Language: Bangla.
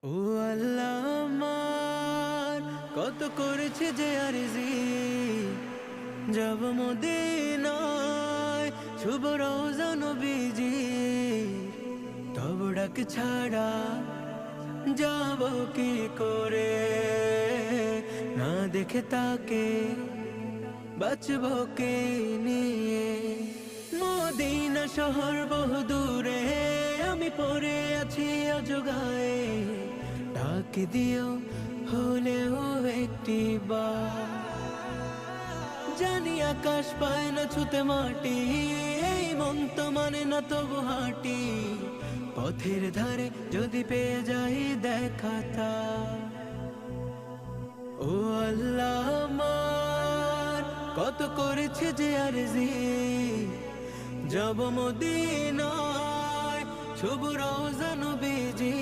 ও আল্লাহ আমার কত করেছে যে আরজি যাব মদিনায় শুভ রওজা নবীজি তব ডাক ছাড়া যাব কি করে না দেখে তাকে বাঁচব কে নিয়ে মদিনা শহর বহু দূরে আমি পড়ে আছি অজগায়ে ডাক দিও হলেও একটি বার জানি আকাশ পায় না ছুতে মাটি এই মন তো মানে না তবু হাঁটি পথের ধারে যদি পেয়ে যাই দেখাতা ও আল্লাহ আমার কত করেছে যে আরজি যাব মদিনায় শুভ রওজা নবীজি